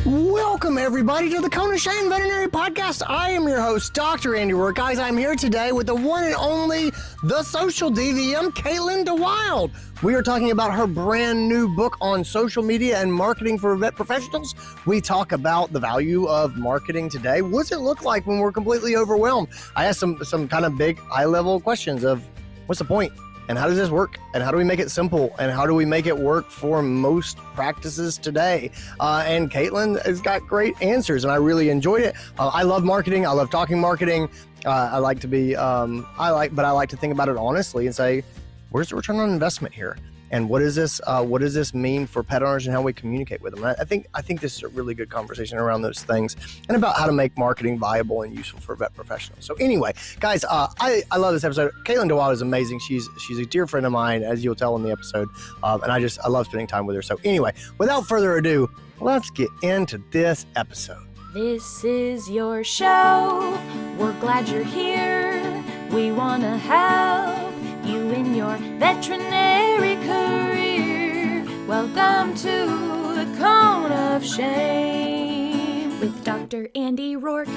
Welcome, everybody, to the Kona Shane Veterinary Podcast. I am your host, DrAndyRoark. Guys, I'm here today with the one and only, the social DVM, DeWilde. We are talking about her brand new book on social media and marketing for vet professionals. We talk about the value of marketing today. What's it look like when we're completely overwhelmed? I asked some kind of big, high-level questions of what's the point? And how does this work? And how do we make it simple? And how do we make it work for most practices today? And Caitlin has got great answers, and I really enjoyed it. I love marketing. I love talking marketing. I like to think about it honestly and say, where's the return on investment here? And what does this mean for pet owners and how we communicate with them? And I think this is a really good conversation around those things and about how to make marketing viable and useful for vet professionals. So anyway, guys, I love this episode. Caitlin DeWilde is amazing. She's a dear friend of mine, as you'll tell in the episode. And I love spending time with her. So anyway, without further ado, let's get into this episode. This is your show. We're glad you're here. We want to help you in your veterinary career. Welcome to the Cone of Shame with Dr. DrAndyRoark.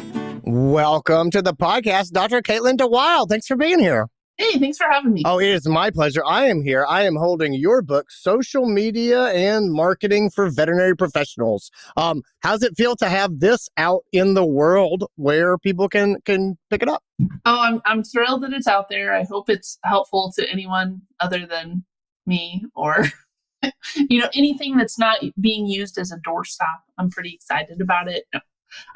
Welcome to the podcast, Dr. Caitlin DeWilde. Thanks for being here. Hey, thanks for having me. Oh, it is my pleasure. I am here. I am holding your book, Social Media and Marketing for Veterinary Professionals. How's it feel to have this out in the world where people can pick it up? Oh, I'm thrilled that it's out there. I hope it's helpful to anyone other than me or, anything that's not being used as a doorstop. I'm pretty excited about it.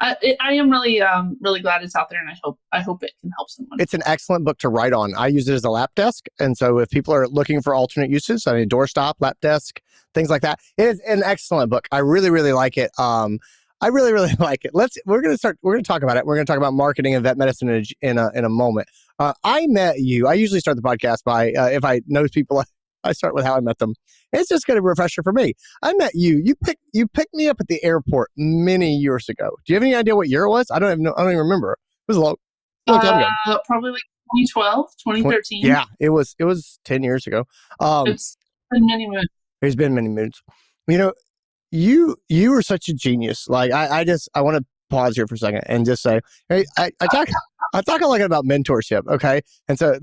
I am really glad it's out there, and I hope it can help someone. It's an excellent book to write on. I use it as a lap desk, and so if people are looking for alternate uses, doorstop, lap desk, things like that, it is an excellent book. I really, really like it. I really, really like it. We're going to talk about it. We're going to talk about marketing and vet medicine in a moment. I met you. I usually start the podcast by if I know people, I start with how I met them. It's just going to be a refresher for me. I met you. You picked me up at the airport many years ago. Do you have any idea what year it was? I don't even remember. It was a long time ago. Probably like 2012, 2013. Yeah, it was 10 years ago. It's been many moons. There's been many moons. You were such a genius. Like I want to pause here for a second and just say, hey, I talk a lot about mentorship. Okay. And so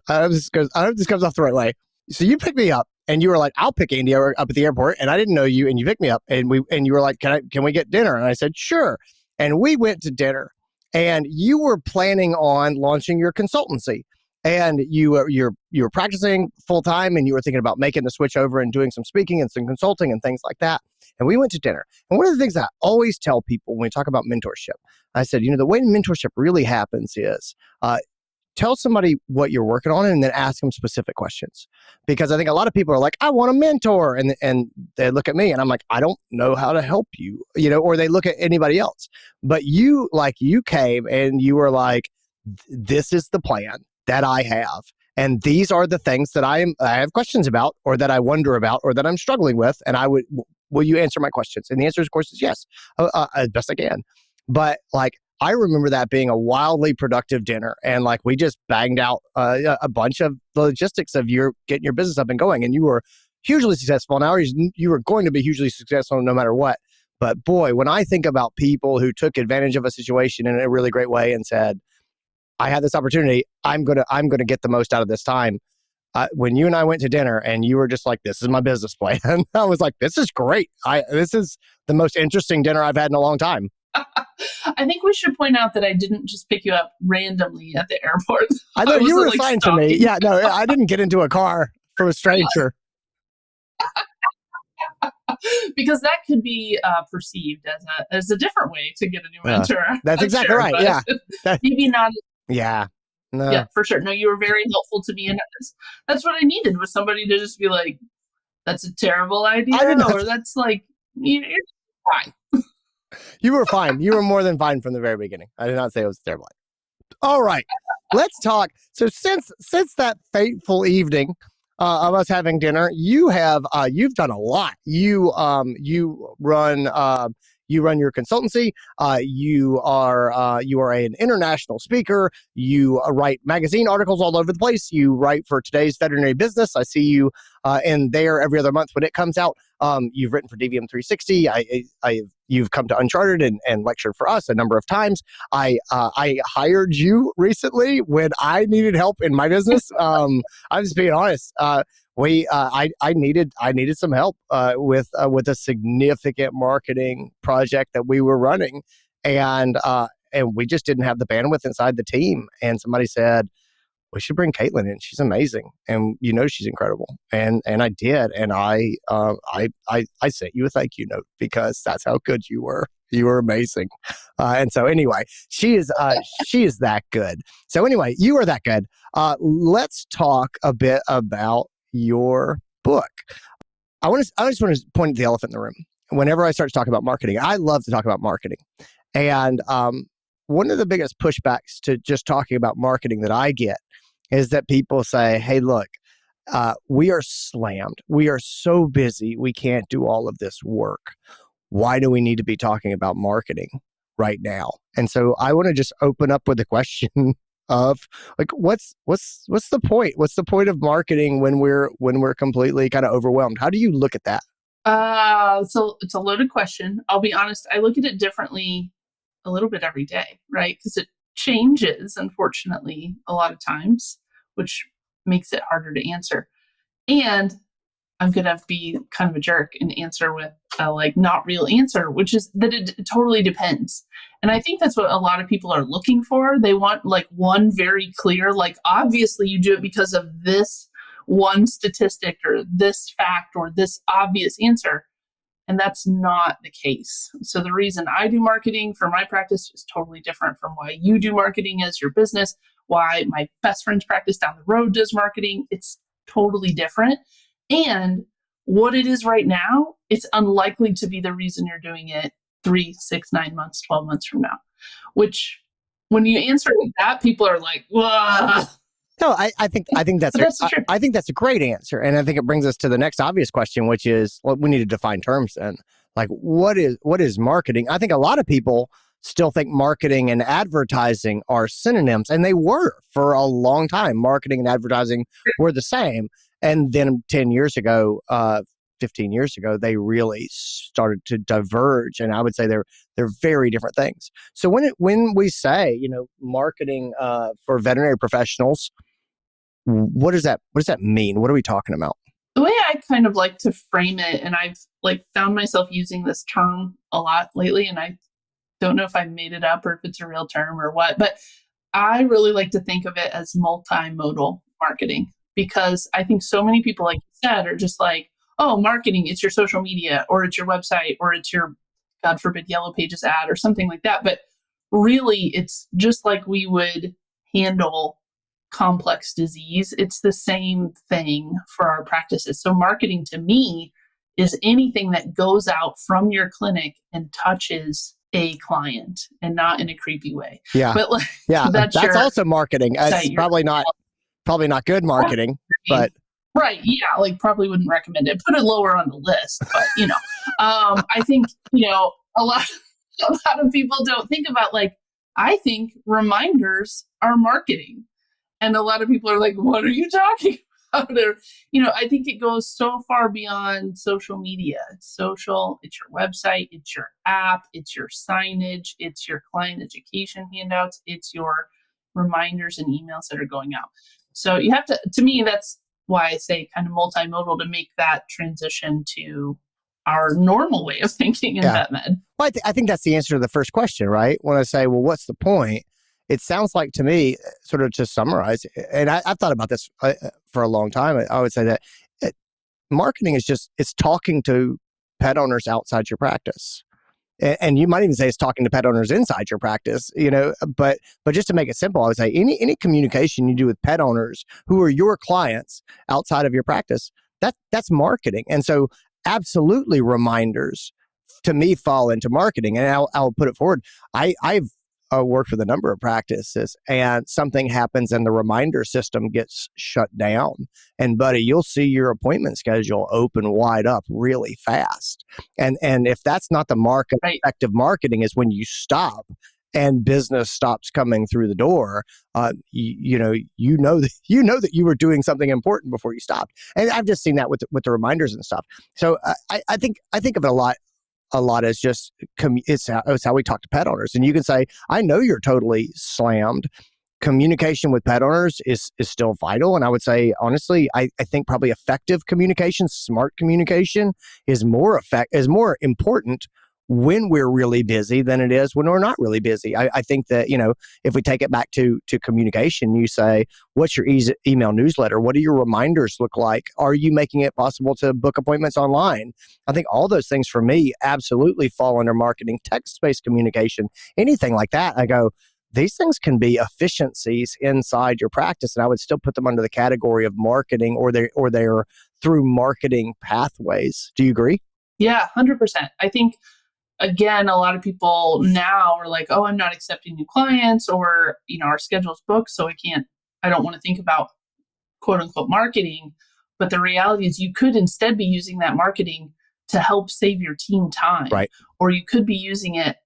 I hope this comes off the right way. So you picked me up and you were like, I'll pick Andy up at the airport, and I didn't know you, and you picked me up and you were like, can we get dinner? And I said, sure. And we went to dinner, and you were planning on launching your consultancy, and you were practicing full time, and you were thinking about making the switch over and doing some speaking and some consulting and things like that. And we went to dinner. And one of the things I always tell people when we talk about mentorship, I said, the way mentorship really happens is, tell somebody what you're working on and then ask them specific questions. Because I think a lot of people are like, I want a mentor. And they look at me and I'm like, I don't know how to help you, or they look at anybody else. But you came and you were like, this is the plan that I have. And these are the things that I have questions about, or that I wonder about, or that I'm struggling with. And will you answer my questions? And the answer, of course, is yes, as best I can. But I remember that being a wildly productive dinner, and we just banged out a bunch of the logistics of getting your business up and going, and you were hugely successful. Now you were going to be hugely successful no matter what. But boy, when I think about people who took advantage of a situation in a really great way and said, I had this opportunity, I'm gonna get the most out of this time. When you and I went to dinner and you were just like, this is my business plan, I was like, this is great. This is the most interesting dinner I've had in a long time. I think we should point out that I didn't just pick you up randomly at the airport. I know you were assigned to me. Yeah, no, I didn't get into a car from a stranger. Because that could be perceived as a different way to get a new mentor. That's exactly right. Yeah, maybe not. Yeah. No. Yeah, for sure. No, you were very helpful to me, and that's what I needed, was somebody to just be like, "That's a terrible idea," or "That's you're fine." You were fine. You were more than fine from the very beginning. I did not say it was a terrible idea. All right, let's talk. So since that fateful evening of us having dinner, you've done a lot. You run you run your consultancy. You are an international speaker. You write magazine articles all over the place. You write for Today's Veterinary Business. I see you in there every other month when it comes out. You've written for DVM 360. You've come to Uncharted and lectured for us a number of times. I hired you recently when I needed help in my business. I'm just being honest. I needed some help with a significant marketing project that we were running, and we just didn't have the bandwidth inside the team. And somebody said, we should bring Caitlin in. She's amazing, and she's incredible. And I did, and I sent you a thank you note because that's how good you were. You were amazing. And so anyway, she is that good. So anyway, you are that good. Let's talk a bit about your book. I just want to point at the elephant in the room. Whenever I start to talk about marketing, I love to talk about marketing. And one of the biggest pushbacks to just talking about marketing that I get is that people say, hey, look, we are slammed. We are so busy. We can't do all of this work. Why do we need to be talking about marketing right now? And so I want to just open up with the question of like, what's the point? What's the point of marketing when we're completely kind of overwhelmed? How do you look at that? So it's a loaded question. I'll be honest. I look at it differently a little bit every day, right? Because it changes, unfortunately, a lot of times, which makes it harder to answer. And I'm going to be kind of a jerk and answer with a not real answer, which is that it totally depends. And I think that's what a lot of people are looking for. They want one very clear, obviously you do it because of this one statistic or this fact or this obvious answer. And that's not the case. So the reason I do marketing for my practice is totally different from why you do marketing as your business, why my best friend's practice down the road does marketing. It's totally different. And what it is right now, it's unlikely to be the reason you're doing it 3, 6, 9 months, 12 months from now, which when you answer it like that, people are like, whoa. No, I think that's I think that's a great answer, and I think it brings us to the next obvious question, which is, well, we need to define terms. Then, what is marketing? I think a lot of people still think marketing and advertising are synonyms, and they were for a long time. Marketing and advertising were the same, and then 10 years ago, 15 years ago, they really started to diverge, and I would say they're very different things. So when we say marketing for veterinary professionals, what does that mean? What are we talking about? The way I kind of like to frame it, and I've found myself using this term a lot lately, and I don't know if I made it up or if it's a real term or what, but I really like to think of it as multimodal marketing, because I think so many people, like you said, are just oh, marketing, it's your social media or it's your website or it's your, God forbid, Yellow Pages ad or something like that. But really, it's just like we would handle complex disease. It's the same thing for our practices. So marketing to me is anything that goes out from your clinic and touches a client, and not in a creepy way. Yeah. But that's also marketing. It's probably not good marketing, but right. Yeah. Probably wouldn't recommend it. Put it lower on the list, but I think, a lot of people don't think about I think reminders are marketing. And a lot of people are like, what are you talking about? Or, I think it goes so far beyond social media. It's social, it's your website, it's your app, it's your signage, it's your client education handouts, it's your reminders and emails that are going out. So you have to me, that's why I say kind of multimodal, to make that transition to our normal way of thinking in vet med. Well, I think that's the answer to the first question, right? When I say, well, what's the point? It sounds like to me, sort of to summarize, and I've thought about this for a long time. I would say that marketing is it's talking to pet owners outside your practice. And you might even say it's talking to pet owners inside your practice, but just to make it simple, I would say any communication you do with pet owners who are your clients outside of your practice, that's marketing. And so absolutely reminders to me fall into marketing. And I'll put it forward. I've worked with a number of practices, and something happens and the reminder system gets shut down. And buddy, you'll see your appointment schedule open wide up really fast. And if that's not the mark of effective marketing, is when you stop and business stops coming through the door. You know that you were doing something important before you stopped. And I've just seen that with the reminders and stuff. So I think of it a lot as just it's how we talk to pet owners. And you can say, I know you're totally slammed. Communication with pet owners is still vital. And I would say, honestly, I think probably effective communication, smart communication is more important when we're really busy than it is when we're not really busy. I think that, if we take it back to communication, you say, what's your email newsletter? What do your reminders look like? Are you making it possible to book appointments online? I think all those things for me absolutely fall under marketing. Text-based communication, anything like that. I go, these things can be efficiencies inside your practice, and I would still put them under the category of marketing, or they're through marketing pathways. Do you agree? Yeah, 100%. I think, again, a lot of people now are like, oh, I'm not accepting new clients, or, our schedule's booked, so I don't want to think about quote unquote marketing. But the reality is you could instead be using that marketing to help save your team time. Right. Or you could be using it,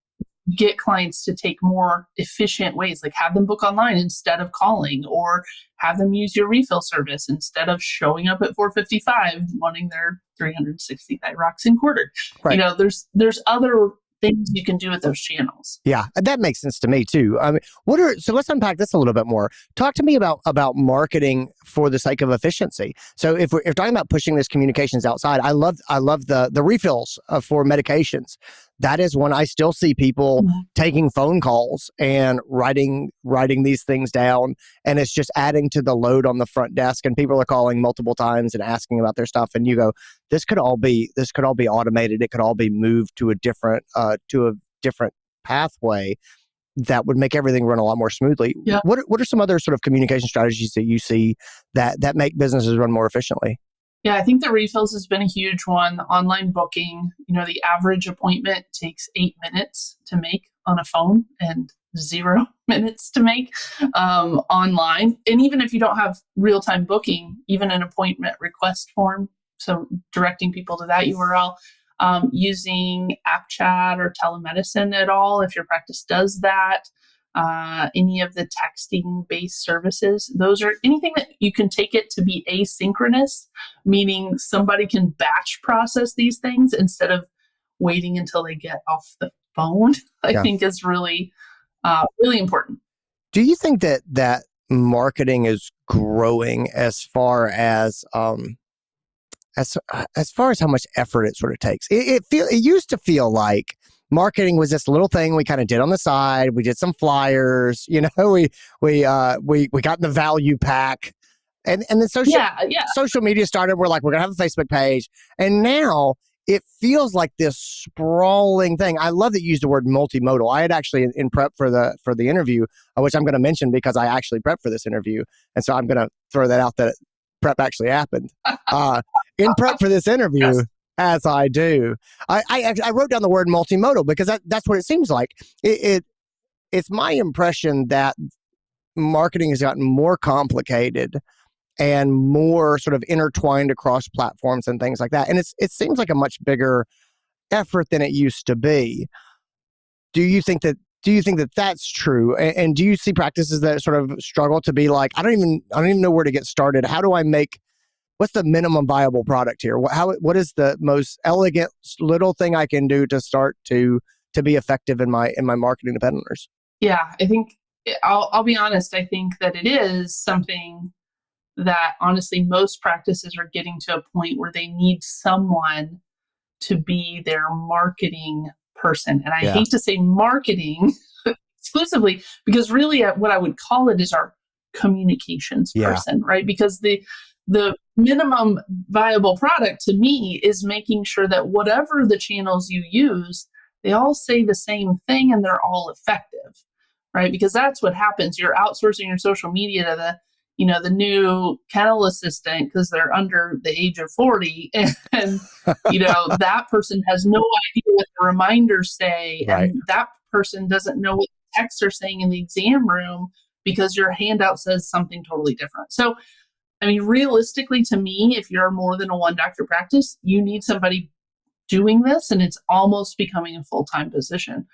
get clients to take more efficient ways, like have them book online instead of calling, or have them use your refill service instead of showing up at 4:55 wanting their 365 rocks and quartered. Right. There's other things you can do with those channels. Yeah, that makes sense to me too. I mean, so let's unpack this a little bit more. Talk to me about marketing for the sake of efficiency. So if we're talking about pushing this communications outside, I love the refills for medications. That is when I still see people taking phone calls and writing these things down, and it's just adding to the load on the front desk, and people are calling multiple times and asking about their stuff, and you go, this could all be automated. It could all be moved to a different pathway that would make everything run a lot more smoothly. Yeah. What are some other sort of communication strategies that you see that make businesses run more efficiently? Yeah, I think the refills has been a huge one. The online booking, the average appointment takes 8 minutes to make on a phone and 0 minutes to make online. And even if you don't have real-time booking, even an appointment request form, so directing people to that URL, using app chat or telemedicine at all, if your practice does that, any of the texting-based services, those are anything that you can take it to be asynchronous, meaning somebody can batch process these things instead of waiting until they get off the phone, I think is really, really important. Do you think that marketing is growing as far as how much effort it sort of takes? It used to feel like marketing was this little thing we kind of did on the side. We did some flyers, we got in the value pack, and then social media started. We're like, we're gonna have a Facebook page, and now it feels like this sprawling thing. I love that you used the word multimodal. I had actually in prep for the interview, which I'm going to mention because I actually prepped for this interview, and so I'm going to throw that out that prep actually happened. In prep for this interview. Yes. As I do, I wrote down the word multimodal because that's what it seems like. It's my impression that marketing has gotten more complicated and more sort of intertwined across platforms and things like that. And it seems like a much bigger effort than it used to be. Do you think that that's true? And do you see practices that sort of struggle to be like, I don't even know where to get started. How do I make what's the minimum viable product here? What is the most elegant little thing I can do to start to be effective in my marketing to pet owners? Yeah, I think I'll be honest. I think that it is something that honestly most practices are getting to a point where they need someone to be their marketing person. And I hate to say marketing exclusively, because really what I would call it is our communications person, right? Because the minimum viable product to me is making sure that whatever the channels you use, they all say the same thing and they're all effective, right? Because that's what happens. You're outsourcing your social media to the new kennel assistant because they're under the age of 40, and that person has no idea what the reminders say, right. And that person doesn't know what texts are saying in the exam room because your handout says something totally different. So, I mean, realistically, to me, if you're more than a one doctor practice, you need somebody doing this, and it's almost becoming a full-time position,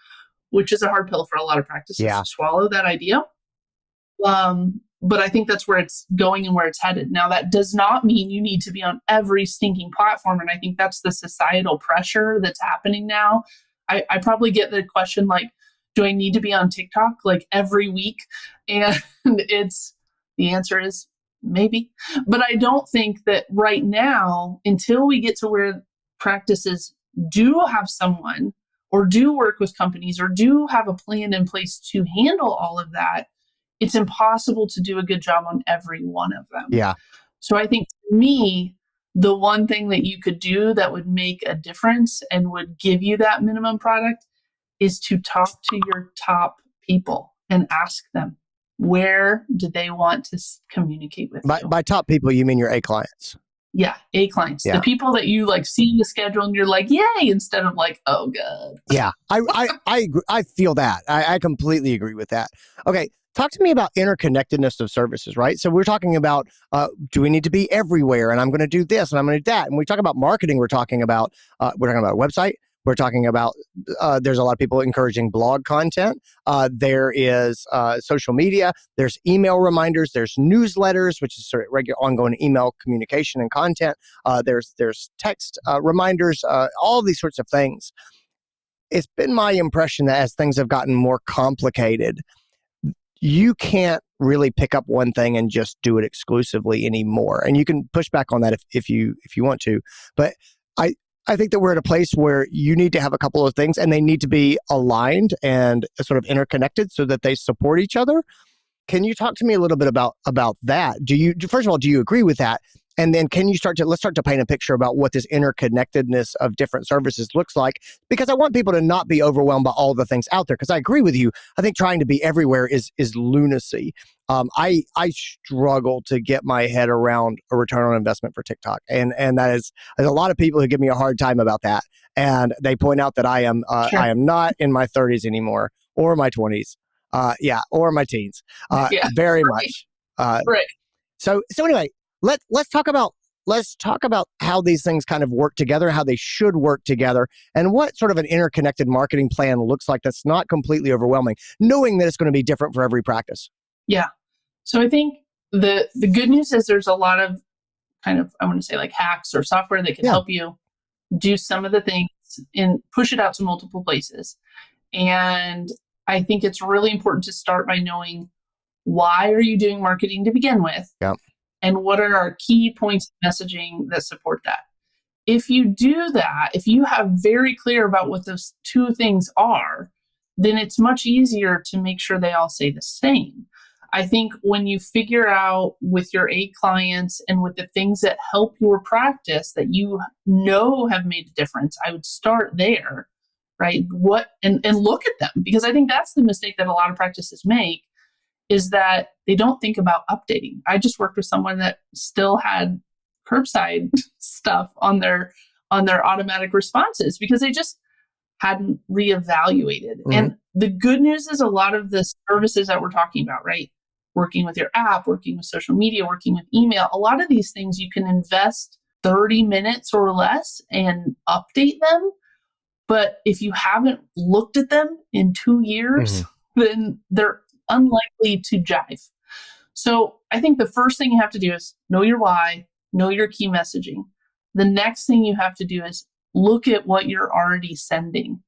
which is a hard pill for a lot of practices to swallow, that idea. But I think that's where it's going and where it's headed. Now, that does not mean you need to be on every stinking platform. And I think that's the societal pressure that's happening now. I probably get the question like, do I need to be on TikTok like every week? And the answer is maybe. But I don't think that right now, until we get to where practices do have someone or do work with companies or do have a plan in place to handle all of that, it's impossible to do a good job on every one of them. Yeah. So I think to me, the one thing that you could do that would make a difference and would give you that minimum product is to talk to your top people and ask them, where do they want to communicate with you? By top people, you mean your A clients? Yeah, A clients. Yeah. The people that you like see in the schedule and you're like, yay, instead of like, oh, God. Yeah, I feel that. I completely agree with that. Okay. Talk to me about interconnectedness of services, right? So we're talking about, do we need to be everywhere? And I'm going to do this and I'm going to do that. And we talk about marketing. We're talking about a website. We're talking about, there's a lot of people encouraging blog content. There is social media. There's email reminders. There's newsletters, which is sort of regular ongoing email communication and content. There's text reminders, all these sorts of things. It's been my impression that as things have gotten more complicated, you can't really pick up one thing and just do it exclusively anymore. And you can push back on that if you want to. But I think that we're at a place where you need to have a couple of things and they need to be aligned and sort of interconnected so that they support each other. Can you talk to me a little bit about that? First of all, do you agree with that? And then let's start to paint a picture about what this interconnectedness of different services looks like, because I want people to not be overwhelmed by all the things out there. Because I agree with you. I think trying to be everywhere is lunacy. I struggle to get my head around a return on investment for TikTok. And there's a lot of people who give me a hard time about that. And they point out that I am not in my 30s anymore or my 20s. Or my teens. Very much. Right. So anyway, let's talk about how these things kind of work together, how they should work together, and what sort of an interconnected marketing plan looks like that's not completely overwhelming, knowing that it's going to be different for every practice. Yeah. So I think the good news is there's a lot of kind of, I want to say like hacks or software that can help you do some of the things and push it out to multiple places. And I think it's really important to start by knowing, why are you doing marketing to begin with? Yeah. And what are our key points of messaging that support that? If you do that, if you have very clear about what those two things are, then it's much easier to make sure they all say the same. I think when you figure out with your A clients and with the things that help your practice that you know have made a difference, I would start there, right? And look at them, because I think that's the mistake that a lot of practices make, is that they don't think about updating. I just worked with someone that still had curbside stuff on their automatic responses because they just hadn't reevaluated. Mm-hmm. And the good news is a lot of the services that we're talking about, right? Working with your app, working with social media, working with email, a lot of these things you can invest 30 minutes or less and update them. But if you haven't looked at them in 2 years, then they're unlikely to jive. So I think the first thing you have to do is know your why, know your key messaging. The next thing you have to do is look at what you're already sending.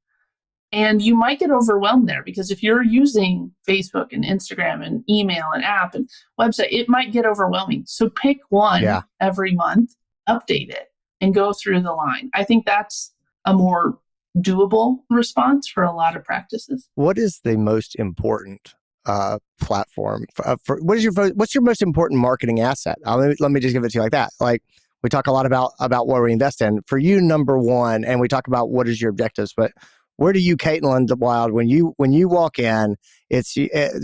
And you might get overwhelmed there, because if you're using Facebook and Instagram and email and app and website, it might get overwhelming. So pick one every month, update it, and go through the line. I think that's a more doable response for a lot of practices. What is the most important platform what's your most important marketing asset? Let me just give it to you like that. Like, we talk a lot about what we invest in. For you, number one, and we talk about what is your objectives, but where do you, Caitlin DeWilde, when you walk in, it's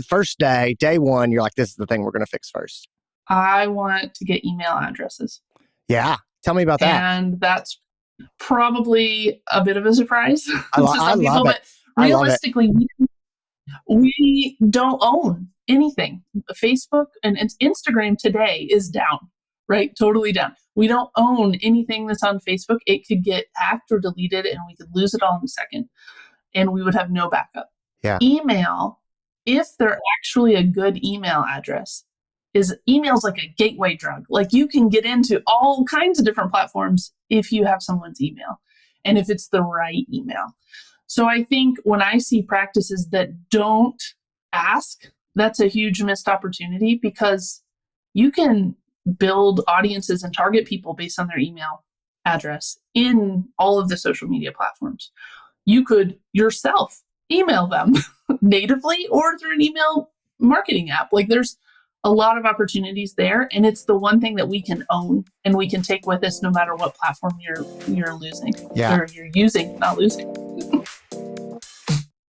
first day one, you're like, this is the thing we're going to fix first? I want to get email addresses. Yeah. Tell me about that. And that's probably a bit of a surprise to some people, but realistically, We don't own anything. Facebook and Instagram today is down, right? Totally down. We don't own anything that's on Facebook. It could get hacked or deleted and we could lose it all in a second and we would have no backup. Yeah. Email, if they're actually a good email address, is email's like a gateway drug. Like you can get into all kinds of different platforms if you have someone's email and if it's the right email. So I think when I see practices that don't ask, that's a huge missed opportunity because you can build audiences and target people based on their email address in all of the social media platforms. You could yourself email them natively or through an email marketing app. Like there's a lot of opportunities there, and it's the one thing that we can own and we can take with us no matter what platform you're losing or you're using, not losing.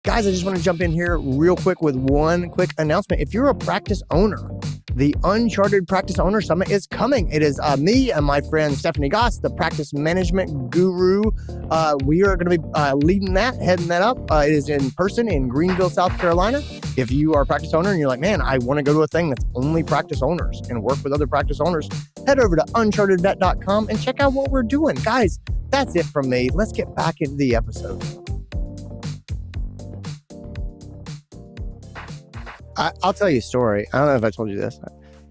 Guys, I just want to jump in here real quick with one quick announcement. If you're a practice owner, the Uncharted Practice Owner Summit is coming. It is me and my friend Stephanie Goss, the practice management guru. We are going to be leading that, heading that up. It is in person in Greenville, South Carolina. If you are a practice owner and you're like, man, I want to go to a thing that's only practice owners and work with other practice owners, head over to unchartedvet.com and check out what we're doing. Guys, that's it from me. Let's get back into the episode. I'll tell you a story. I don't know if I told you this.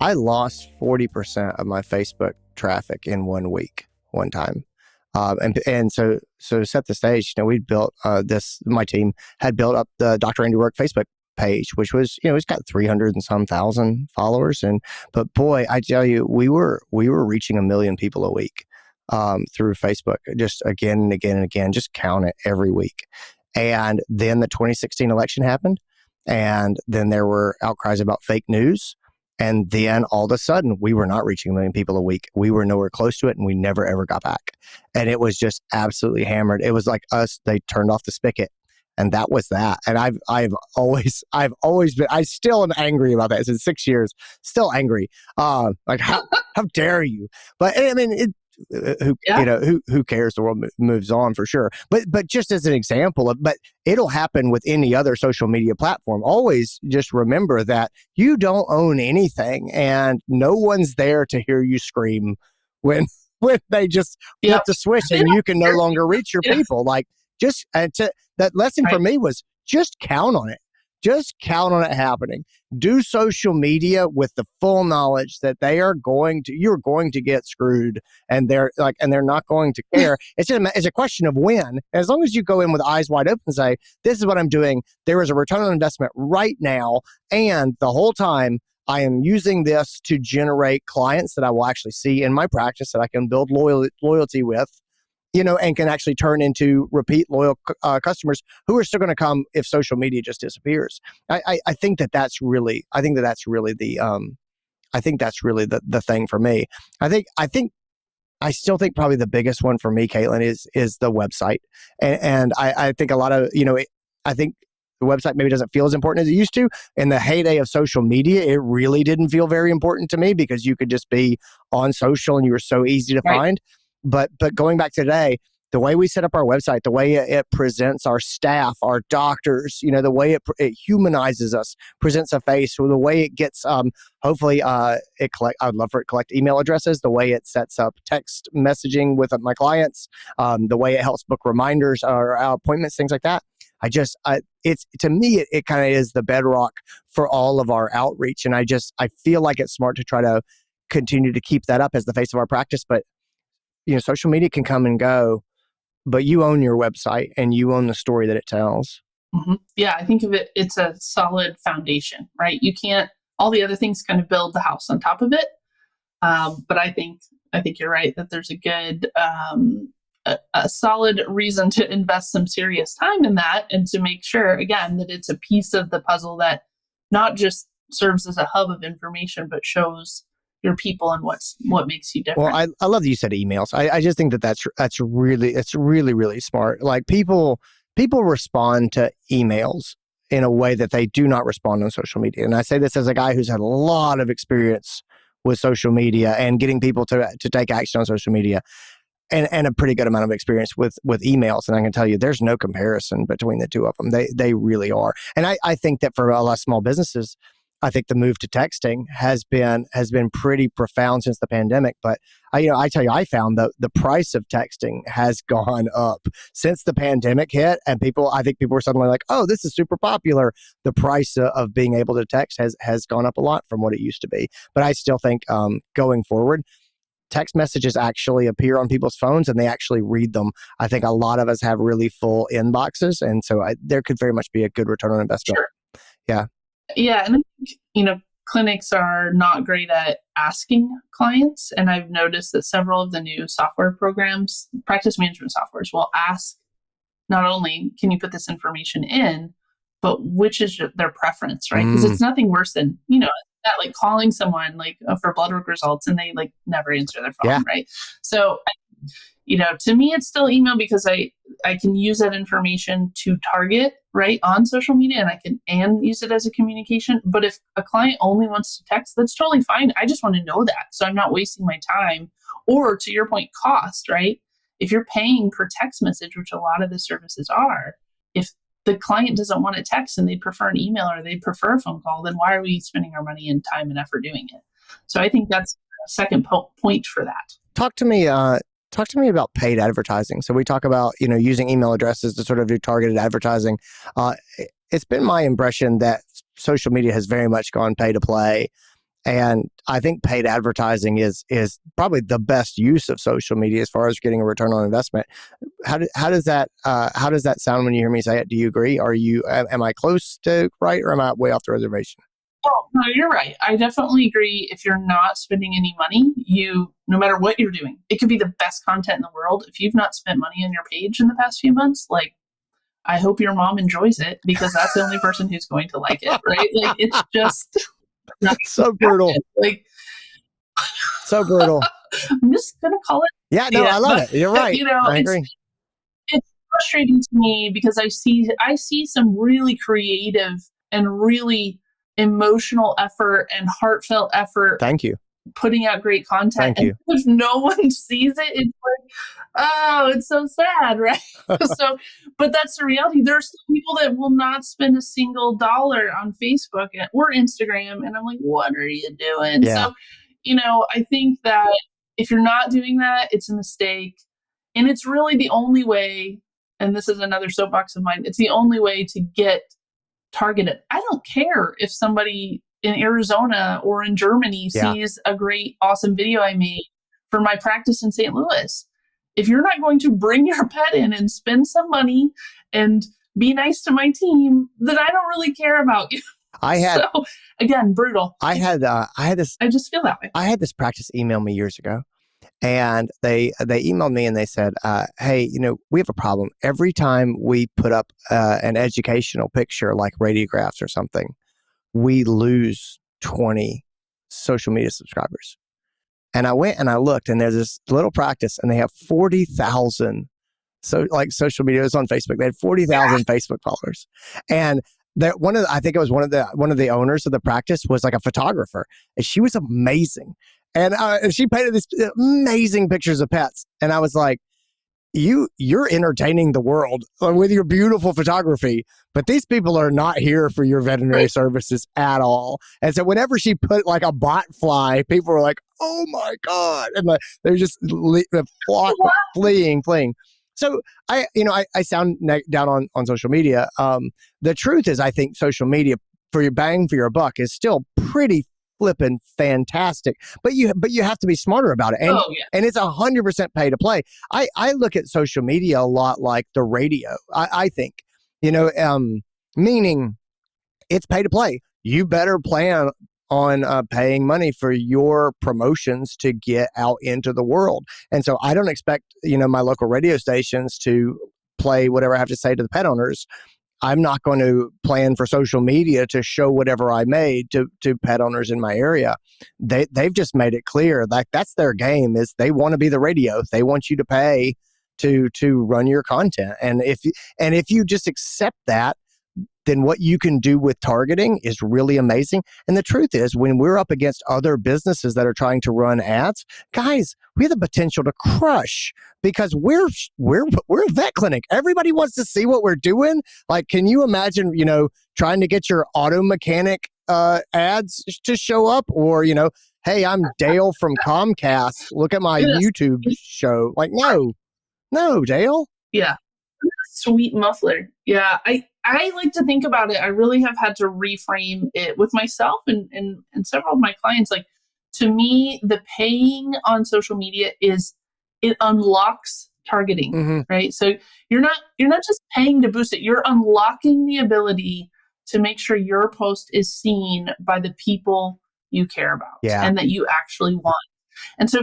I lost 40% of my Facebook traffic in 1 week, one time. And so to set the stage, we'd built my team had built up the DrAndyRoark Facebook page, which was, it's got 300 and some thousand followers. But boy, I tell you, we were reaching 1 million people a week through Facebook, just again and again and again, just count it every week. And then the 2016 election happened. And then there were outcries about fake news. And then all of a sudden, we were not reaching 1 million people a week. We were nowhere close to it, and we never, ever got back. And it was just absolutely hammered. It was like they turned off the spigot, and that was that. And I've always been, I still am angry about that. It's been 6 years, still angry. Like, how dare you? But I mean, who cares? The world moves on for sure. But just as an example but it'll happen with any other social media platform. Always just remember that you don't own anything, and no one's there to hear you scream when they just flip the switch and you can no longer reach your people. Like that lesson for me was just count on it. Just count on it happening. Do social media with the full knowledge that you're going to get screwed, and they're not going to care. It's a question of when. As long as you go in with eyes wide open and say, this is what I'm doing. There is a return on investment right now. And the whole time I am using this to generate clients that I will actually see in my practice that I can build loyalty with. And can actually turn into repeat loyal customers who are still going to come if social media just disappears. I think that's really the thing for me. I still think probably the biggest one for me, Caitlin, is the website. And I think a lot of, I think the website maybe doesn't feel as important as it used to. In the heyday of social media, it really didn't feel very important to me because you could just be on social and you were so easy to find. But going back to today, the way we set up our website, the way it presents our staff, our doctors, the way it humanizes us, presents a face, or the way it gets, hopefully, I'd love for it to collect email addresses, the way it sets up text messaging with my clients, the way it helps book reminders or appointments, things like that. To me, it kind of is the bedrock for all of our outreach. And I feel like it's smart to try to continue to keep that up as the face of our practice. But social media can come and go, but you own your website and you own the story that it tells. Mm-hmm. Yeah, I think of it, it's a solid foundation, right? You can't, all the other things kind of build the house on top of it. But I think you're right that there's a good, a solid reason to invest some serious time in that and to make sure, again, that it's a piece of the puzzle that not just serves as a hub of information, but shows your people and what makes you different. Well, I love that you said emails. I just think that's really, really smart. Like people respond to emails in a way that they do not respond on social media. And I say this as a guy who's had a lot of experience with social media and getting people to take action on social media. and a pretty good amount of experience with emails. And I can tell you, there's no comparison between the two of them. They really are. And I think that for a lot of small businesses, I think the move to texting has been pretty profound since the pandemic. But I tell you, I found the price of texting has gone up since the pandemic hit, and I think people were suddenly like, "Oh, this is super popular." The price of being able to text has gone up a lot from what it used to be. But I still think going forward, text messages actually appear on people's phones and they actually read them. I think a lot of us have really full inboxes, and so there could very much be a good return on investment. Sure. Yeah. Yeah, and I think, clinics are not great at asking clients, and I've noticed that several of the new software programs, practice management softwares, will ask not only can you put this information in, but which is their preference, right? Because it's nothing worse than, that like calling someone like for blood work results and they like never answer their phone, right? So, to me, it's still email because I can use that information to target right on social media, and I can use it as a communication. But if a client only wants to text, that's totally fine. I just want to know that, so I'm not wasting my time. Or to your point, cost, right? If you're paying per text message, which a lot of the services are, if the client doesn't want to text and they prefer an email or they prefer a phone call, then why are we spending our money and time and effort doing it? So I think that's a second point for that. Talk to me about paid advertising. So we talk about, using email addresses to sort of do targeted advertising. It's been my impression that social media has very much gone pay to play. And I think paid advertising is probably the best use of social media as far as getting a return on investment. How does that sound when you hear me say it? Do you agree? Am I close to right, or am I way off the reservation? Oh, no, you're right. I definitely agree. If you're not spending any money, no matter what you're doing, it could be the best content in the world. If you've not spent money on your page in the past few months, I hope your mom enjoys it, because that's the only person who's going to like it, right? It's just so brutal. So brutal. I'm just going to call it. Yeah, no, I love it. You're right. I agree. It's frustrating to me because I see some really creative and really emotional effort and heartfelt effort. Thank you. Putting out great content. Thank you. If no one sees it, it's like, oh, it's so sad, right? But that's the reality. There's people that will not spend a single dollar on Facebook or Instagram. And I'm like, what are you doing? Yeah. So, I think that if you're not doing that, it's a mistake. And it's really the only way, and this is another soapbox of mine, it's the only way to get targeted. I don't care if somebody in Arizona or in Germany sees a great, awesome video I made for my practice in St. Louis. If you're not going to bring your pet in and spend some money and be nice to my team, then I don't really care about you. So again, brutal. I just feel that way. I had this practice email me years ago, and they emailed me and they said, hey, we have a problem. Every time we put up an educational picture like radiographs or something, we lose 20 social media subscribers. And I went and I looked, and there's this little practice, and they have 40,000 social media. It was on Facebook. They had 40,000 Facebook followers, and I think it was one of the owners of the practice was like a photographer, and she was amazing, and she painted these amazing pictures of pets, and I was like, you're entertaining the world with your beautiful photography, but these people are not here for your veterinary services at all. And so whenever she put like a bot fly, people were like, oh my God. And they're just fleeing. So I sound down on social media. The truth is, I think social media, for your bang for your buck, is still pretty flipping fantastic, but you have to be smarter about it, and it's 100% pay to play. I look at social media a lot like the radio. I think meaning it's pay to play. You better plan on paying money for your promotions to get out into the world. And so I don't expect my local radio stations to play whatever I have to say to the pet owners. I'm not going to plan for social media to show whatever I made to pet owners in my area. They've just made it clear that that's their game, is they want to be the radio. They want you to pay to run your content. And if you just accept that, then what you can do with targeting is really amazing. And the truth is, when we're up against other businesses that are trying to run ads, guys, we have the potential to crush because we're a vet clinic. Everybody wants to see what we're doing. Like, can you imagine, trying to get your auto mechanic ads to show up, or, hey, I'm Dale from Comcast. Look at my YouTube show. Like, no, Dale. Yeah. Sweet muffler. Yeah. I like to think about it. I really have had to reframe it with myself and several of my clients. Like, to me, the paying on social media it unlocks targeting, right? So you're not just paying to boost it. You're unlocking the ability to make sure your post is seen by the people you care about and that you actually want. And so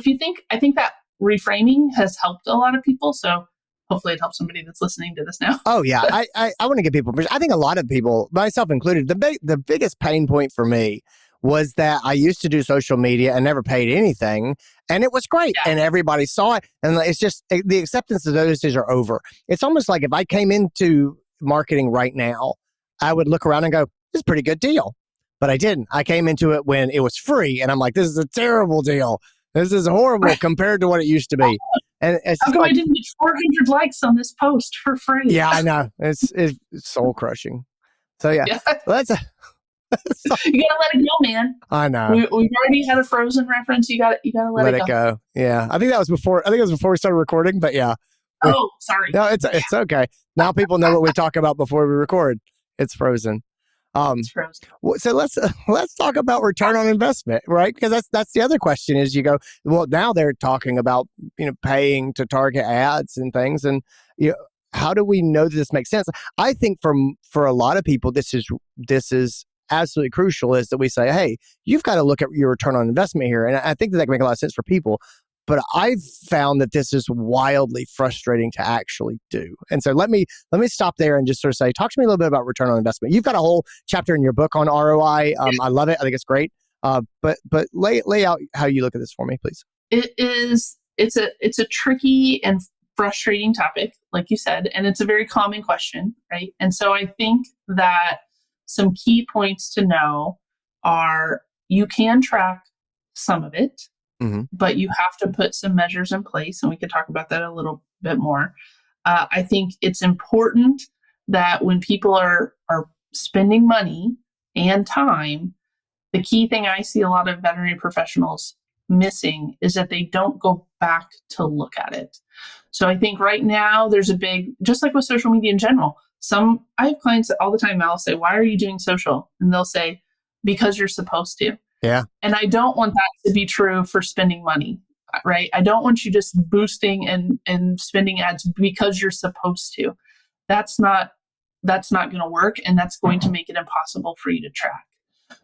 I think that reframing has helped a lot of people. So hopefully it helps somebody that's listening to this now. Oh, yeah. I want to give people, I think a lot of people, myself included, the biggest pain point for me was that I used to do social media and never paid anything. And it was great. And everybody saw it. And it's just, the acceptance of those days are over. It's almost like if I came into marketing right now, I would look around and go, this is a pretty good deal. But I didn't. I came into it when it was free. And I'm like, this is a terrible deal. This is horrible compared to what it used to be. And it's how come I didn't get 400 likes on this post for free? Yeah, I know. It's soul crushing. So yeah. That's you gotta let it go, man. I know. We've already had a Frozen reference. You gotta let it go. Yeah, I think that was before. We started recording. But yeah. Oh, sorry. No, it's okay. Now people know what we talk about before we record. It's Frozen. It's Frozen. So let's talk about return on investment, right? Because that's the other question. Is you go, well, now they're talking about paying to target ads and things, and how do we know that this makes sense? I think for a lot of people, this is absolutely crucial, is that we say, hey, you've got to look at your return on investment here. And I think that can make a lot of sense for people. But I've found that this is wildly frustrating to actually do. And so let me stop there and just sort of say, talk to me a little bit about return on investment. You've got a whole chapter in your book on ROI. I love it. I think it's great. But lay out how you look at this for me, please. It's a tricky and frustrating topic, like you said, and it's a very common question, right? And so I think that some key points to know are you can track some of it, but you have to put some measures in place, and we could talk about that a little bit more. I think it's important that when people are spending money and time, the key thing I see a lot of veterinary professionals missing is that they don't go back to look at it. So I think right now there's a big, just like with social media in general, I have clients that all the time, I'll say, why are you doing social? And they'll say, because you're supposed to. Yeah. And I don't want that to be true for spending money, right? I don't want you just boosting and spending ads because you're supposed to. That's not going to work, and that's going to make it impossible for you to track.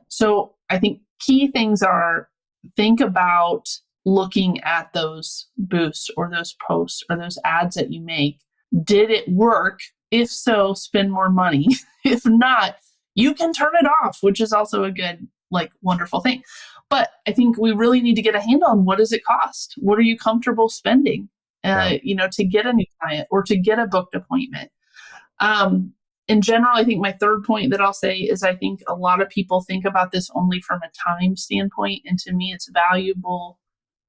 So I think key things are, think about looking at those boosts or those posts or those ads that you make. Did it work? If so, spend more money. If not, you can turn it off, which is also a good, wonderful thing. But I think we really need to get a handle on, what does it cost? What are you comfortable spending, to get a new client or to get a booked appointment? In general, I think my third point that I'll say is, I think a lot of people think about this only from a time standpoint. And to me, it's valuable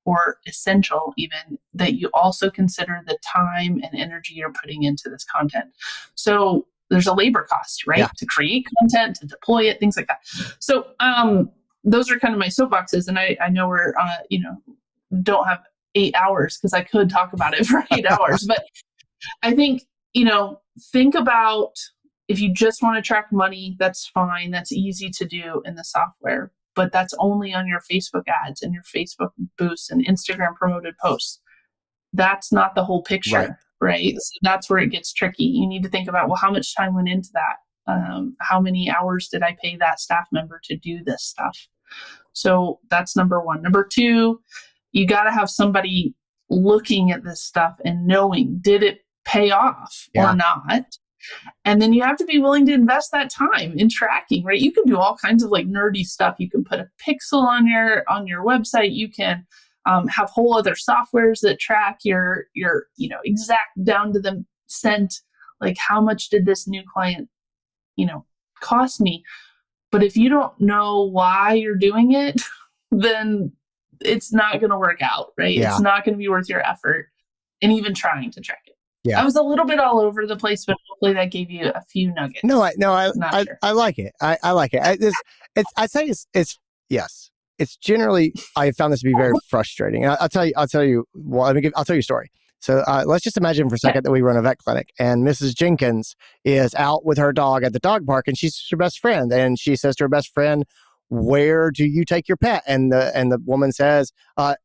or essential even that you also consider the time and energy you're putting into this content. So there's a labor cost, right? Yeah. To create content, to deploy it, things like that. So those are kind of my soapboxes. And I know we're, don't have 8 hours because I could talk about it for 8 hours. But I think, think about, if you just want to track money, that's fine. That's easy to do in the software. But that's only on your Facebook ads and your Facebook boosts and Instagram promoted posts. That's not the whole picture, right? So that's where it gets tricky. You need to think about, well, how much time went into that? How many hours did I pay that staff member to do this stuff? So that's number one. Number two, you got to have somebody looking at this stuff and knowing, did it pay off or not? And then you have to be willing to invest that time in tracking, right? You can do all kinds of nerdy stuff. You can put a pixel on your website. You can have whole other softwares that track your exact down to the cent, how much did this new client, cost me. But if you don't know why you're doing it, then it's not going to work out, right? Yeah. It's not going to be worth your effort and even trying to track it. Yeah. I was a little bit all over the place, but hopefully that gave you a few nuggets. No, I like it. I like it. I'd say yes. It's generally, I found this to be very frustrating. And I'll tell you. Well, I'll tell you a story. So let's just imagine for a second that we run a vet clinic, and Mrs. Jenkins is out with her dog at the dog park, and she's her best friend, and she says to her best friend, "Where do you take your pet?" And the woman says,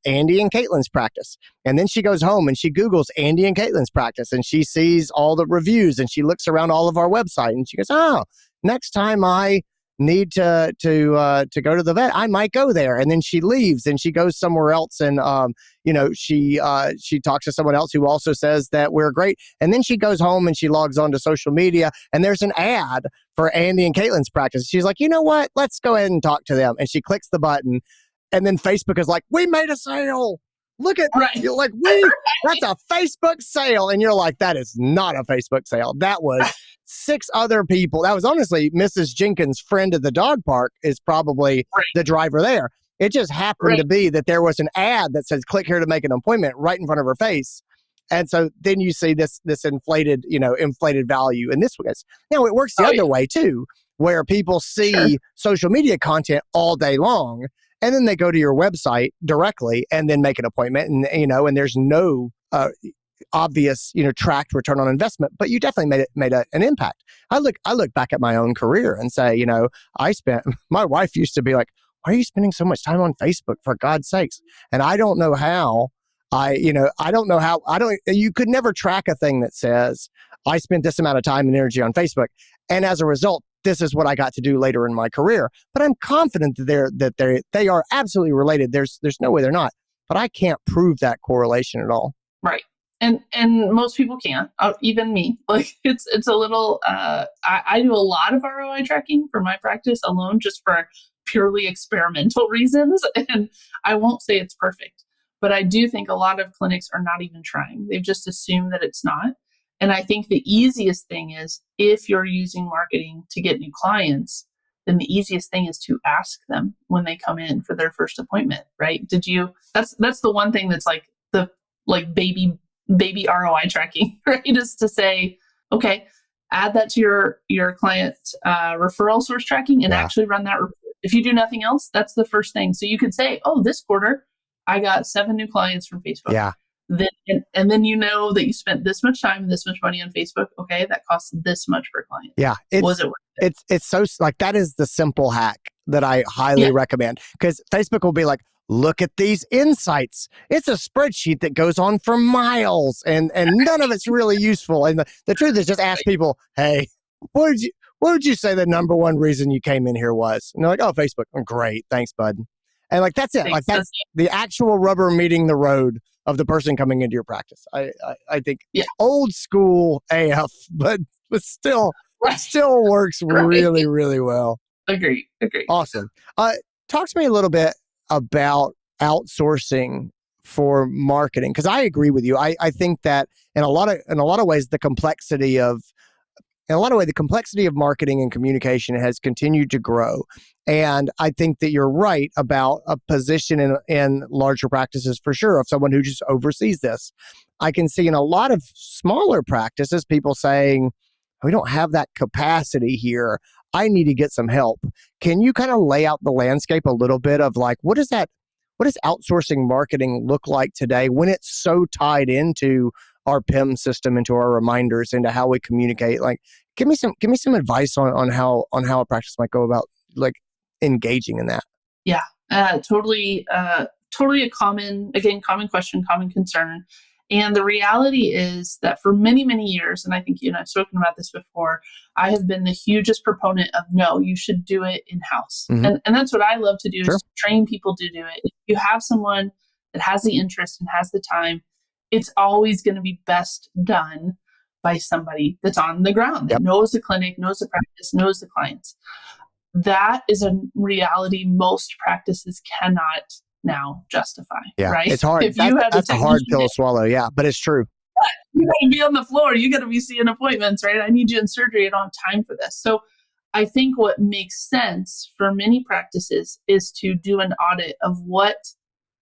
"Andy and Caitlin's practice." And then she goes home and she Googles Andy and Caitlin's practice, and she sees all the reviews, and she looks around all of our website, and she goes, "Oh, next time I need to go to the vet, I might go there." And then she leaves and she goes somewhere else, and she talks to someone else who also says that we're great. And then she goes home and she logs on to social media, and there's an ad for Andy and Caitlin's practice. She's like, "You know what? Let's go ahead and talk to them." And she clicks the button, and then Facebook is like, "We made a sale. Look at you're like, that's a Facebook sale." And you're like, "That is not a Facebook sale. That was 6 other people." That was honestly Mrs. Jenkins' friend at the dog park is probably the driver there. It just happened to be that there was an ad that says, "Click here to make an appointment," right in front of her face. And so then you see this inflated value in this case. Now it works the other way too, where people see social media content all day long, and then they go to your website directly and then make an appointment, and there's no obvious tracked return on investment, but you definitely made an impact. I look back at my own career and say, my wife used to be like, "Why are you spending so much time on Facebook, for God's sakes?" And I don't know how. You could never track a thing that says I spent this amount of time and energy on Facebook, and as a result, this is what I got to do later in my career. But I'm confident that they are absolutely related. There's no way they're not. But I can't prove that correlation at all. Right. And most people can't, even me. Like it's a little. I do a lot of ROI tracking for my practice alone, just for purely experimental reasons. And I won't say it's perfect, but I do think a lot of clinics are not even trying. They've just assumed that it's not. And I think the easiest thing is, if you're using marketing to get new clients, then the easiest thing is to ask them when they come in for their first appointment, right? That's the one thing that's like the baby ROI tracking, right? Is to say, okay, add that to your client referral source tracking and actually run that report. If you do nothing else, that's the first thing. So you could say, "Oh, this quarter, I got 7 new clients from Facebook." Yeah. Then that you spent this much time and this much money on Facebook. Okay, that costs this much per client. Yeah. Was it worth it? It's so like, that is the simple hack that I highly recommend, because Facebook will be like, "Look at these insights." It's a spreadsheet that goes on for miles, and none of it's really useful. And the truth is, just ask people, "Hey, what would you say the number one reason you came in here was?" And they're like, "Oh, Facebook." "Oh, great. Thanks, bud." And like, that's it. Like, that's the actual rubber meeting the road of the person coming into your practice. I think old school AF, but still works really, really well. Agree. Awesome. Talk to me a little bit about outsourcing for marketing, because I agree with you. I think that in a lot of ways, the complexity of marketing and communication has continued to grow. And I think that you're right about a position in larger practices, for sure, of someone who just oversees this. I can see in a lot of smaller practices, people saying, "We don't have that capacity here. I need to get some help." Can you kind of lay out the landscape a little bit of like, what does outsourcing marketing look like today when it's so tied into our PIM system, into our reminders, into how we communicate? Like, give me some advice on how a practice might go about like engaging in that. Yeah, totally a common question, common concern. And the reality is that for many, many years, and I think I've spoken about this before, I have been the hugest proponent of, no, you should do it in-house. Mm-hmm. And that's what I love to do, is train people to do it. If you have someone that has the interest and has the time, it's always going to be best done by somebody that's on the ground, that knows the clinic, knows the practice, knows the clients. That is a reality most practices cannot now justify. Yeah, right? It's hard. That's a hard pill to swallow. Yeah, but it's true. You got to be on the floor. You got to be seeing appointments, right? I need you in surgery. I don't have time for this. So I think what makes sense for many practices is to do an audit of what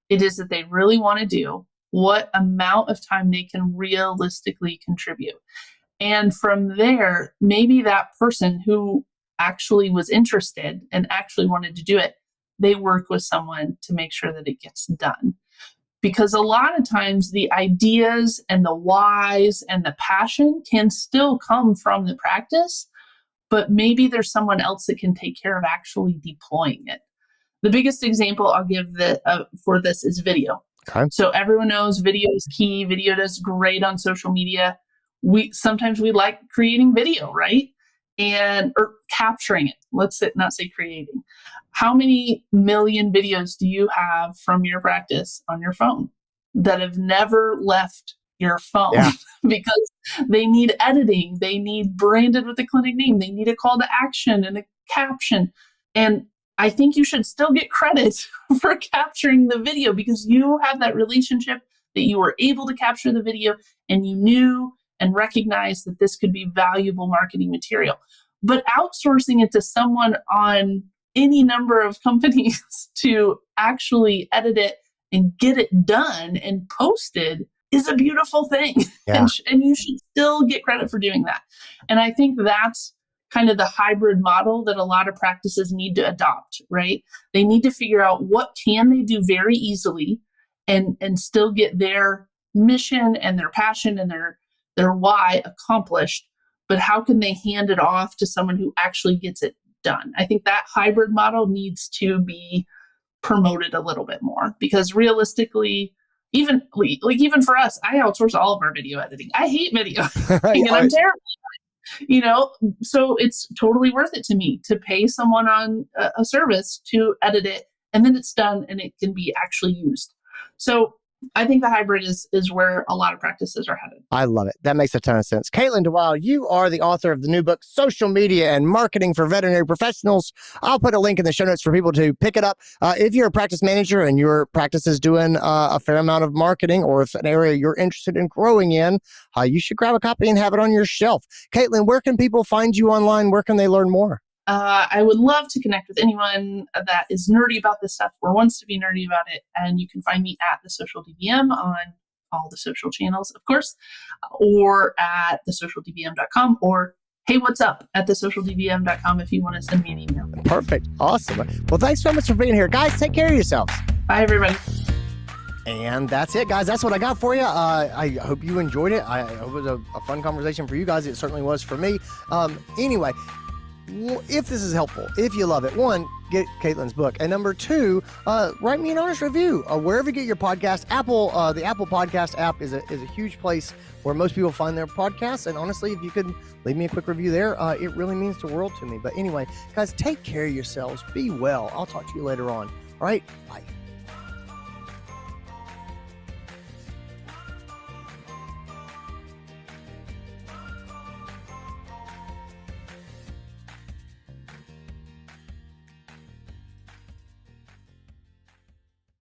it is that they really want to do, what amount of time they can realistically contribute. And from there, maybe that person who actually was interested and actually wanted to do it, they work with someone to make sure that it gets done. Because a lot of times the ideas and the whys and the passion can still come from the practice, but maybe there's someone else that can take care of actually deploying it. The biggest example I'll give for this is video. Okay. So everyone knows video is key. Video does great on social media. Sometimes we like creating video, right? Or capturing it. Let's not say creating. How many million videos do you have from your practice on your phone that have never left your phone? Yeah. Because they need editing, they need branded with the clinic name, they need a call to action and a caption. And I think you should still get credit for capturing the video because you have that relationship that you were able to capture the video and you knew and recognized that this could be valuable marketing material. But outsourcing it to someone on any number of companies to actually edit it and get it done and posted is a beautiful thing. Yeah. And you should still get credit for doing that. And I think that's kind of the hybrid model that a lot of practices need to adopt, right? They need to figure out what can they do very easily and still get their mission and their passion and their why accomplished, but how can they hand it off to someone who actually gets it done? I think that hybrid model needs to be promoted a little bit more because realistically, even for us, I outsource all of our video editing. I hate video and I'm terrible at it, so it's totally worth it to me to pay someone on a service to edit it and then it's done and it can be actually used. So I think the hybrid is where a lot of practices are headed. I love it. That makes a ton of sense. Caitlin DeWilde, you are the author of the new book, Social Media and Marketing for Veterinary Professionals. I'll put a link in the show notes for people to pick it up. If you're a practice manager and your practice is doing a fair amount of marketing, or if an area you're interested in growing in, you should grab a copy and have it on your shelf. Caitlin, where can people find you online? Where can they learn more? I would love to connect with anyone that is nerdy about this stuff or wants to be nerdy about it. And you can find me at The Social DVM on all the social channels, of course, or at thesocialdvm.com or hey, what's up at thesocialdvm.com if you want to send me an email. Perfect. Awesome. Well, thanks so much for being here. Guys, take care of yourselves. Bye, everybody. And that's it, guys. That's what I got for you. I hope you enjoyed it. I hope it was a fun conversation for you guys. It certainly was for me. Anyway, if this is helpful, if you love it, one, get Caitlin's book, and number two, write me an honest review wherever you get your podcast. The Apple Podcast app is a huge place where most people find their podcasts, and honestly, if you could leave me a quick review there, it really means the world to me. But anyway, guys, take care of yourselves. Be well. I'll talk to you later on. All right, bye.